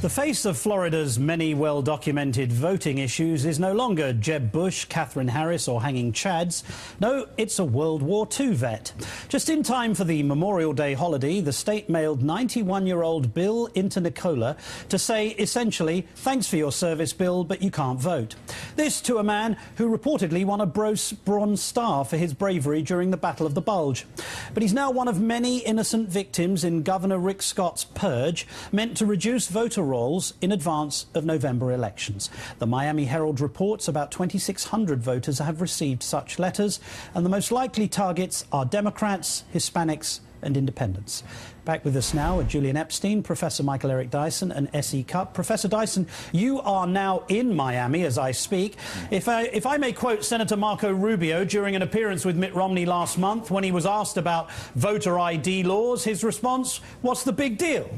The face of Florida's many well-documented voting issues is no longer Jeb Bush, Katherine Harris or hanging Chads. No, it's a World War II vet. Just in time for the Memorial Day holiday, the state mailed 91-year-old Bill into Nicola to say, essentially, thanks for your service, Bill, but you can't vote. This to a man who reportedly won a Bronze Star for his bravery during the Battle of the Bulge. But he's now one of many innocent victims in Governor Rick Scott's purge, meant to reduce voter rolls in advance of November elections. The Miami Herald reports about 2,600 voters have received such letters, and the most likely targets are Democrats, Hispanics and independents. Back with us now are Julian Epstein, Professor Michael Eric Dyson and S.E. Cupp. Professor Dyson, you are now in Miami as I speak. If I may quote Senator Marco Rubio during an appearance with Mitt Romney last month when he was asked about voter ID laws, his response, what's the big deal?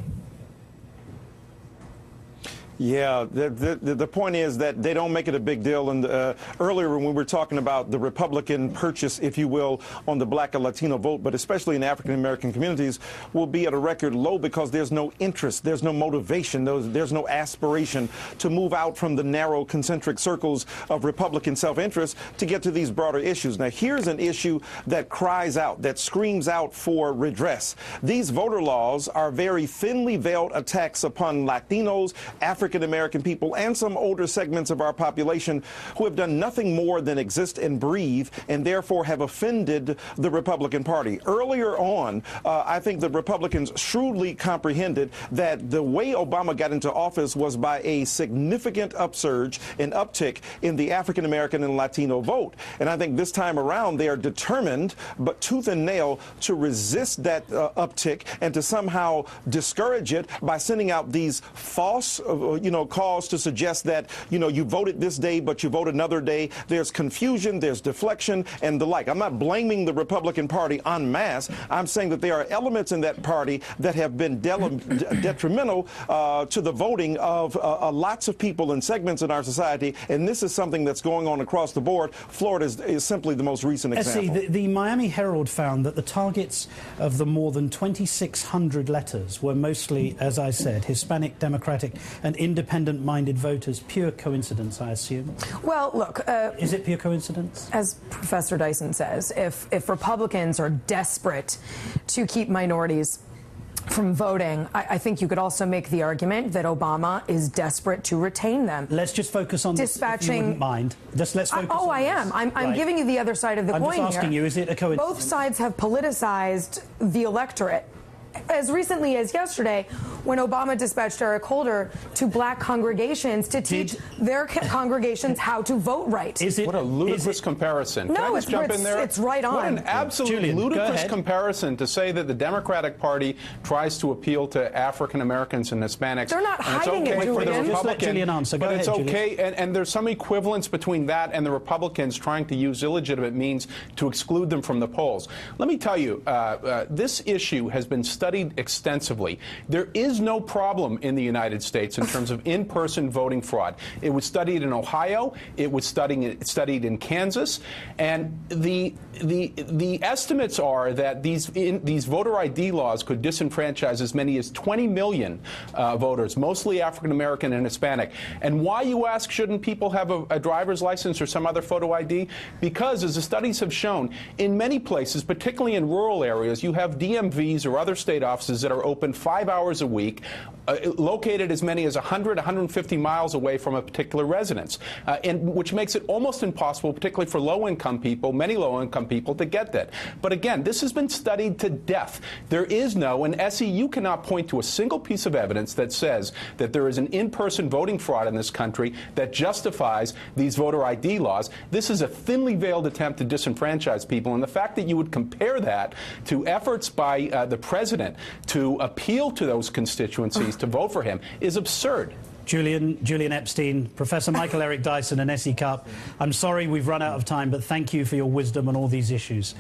Yeah, the point is that they don't make it a big deal. And earlier when we were talking about the Republican purchase, if you will, on the black and Latino vote, but especially in African-American communities, will be at a record low because there's no interest, there's no motivation, there's no aspiration to move out from the narrow concentric circles of Republican self-interest to get to these broader issues. Now, here's an issue that cries out, that screams out for redress. These voter laws are very thinly veiled attacks upon Latinos, African-American people, and some older segments of our population who have done nothing more than exist and breathe and therefore have offended the Republican Party. Earlier on, I think the Republicans shrewdly comprehended that the way Obama got into office was by a significant upsurge and uptick in the African-American and Latino vote. And I think this time around they are determined, but tooth and nail, to resist that uptick and to somehow discourage it by sending out these false calls to suggest that, you voted this day, but you vote another day. There's confusion, there's deflection, and the like. I'm not blaming the Republican Party en masse. I'm saying that there are elements in that party that have been detrimental to the voting of lots of people and segments in our society, and this is something that's going on across the board. Florida is simply the most recent example. The Miami Herald found that the targets of the more than 2,600 letters were mostly, as I said, Hispanic, Democratic and independent-minded voters. Pure coincidence, I assume? Well, look... is it pure coincidence? As Professor Dyson says, if Republicans are desperate to keep minorities from voting, I think you could also make the argument that Obama is desperate to retain them. Let's just focus on dispatching. This, if you wouldn't mind. Just let's focus on I am. This. I'm right. giving you the other side of the coin here. I'm just asking you, is it a coincidence? Both sides have politicized the electorate. As recently as yesterday, when Obama dispatched Eric Holder to black congregations to teach their congregations how to vote right. What a ludicrous comparison. No, Can I just jump in there? It's right on. What an absolutely ludicrous comparison to say that the Democratic Party tries to appeal to African Americans and Hispanics. They're not hiding it, Julian. For the Just Republican, let Julian answer. Go but ahead, it's okay, Julian. and there's some equivalence between that and the Republicans trying to use illegitimate means to exclude them from the polls. Let me tell you, this issue has been studied extensively. There is no problem in the United States in terms of in-person voting fraud. It was studied in Ohio. It was studied in Kansas, and the estimates are that these voter ID laws could disenfranchise as many as 20 million voters, mostly African American and Hispanic. And why, you ask, shouldn't people have a driver's license or some other photo ID? Because, as the studies have shown, in many places, particularly in rural areas, you have DMVs or other state offices that are open 5 hours a week, located as many as 100, 150 miles away from a particular residence, and which makes it almost impossible, particularly for low-income people, many low-income people, to get that. But again, this has been studied to death. There is no, and SE, you cannot point to a single piece of evidence that says that there is an in-person voting fraud in this country that justifies these voter ID laws. This is a thinly veiled attempt to disenfranchise people, and the fact that you would compare that to efforts by the president to appeal to those constituencies to vote for him is absurd. Julian Epstein, Professor Michael Eric Dyson and S.E. Cupp, I'm sorry we've run out of time, but thank you for your wisdom on all these issues.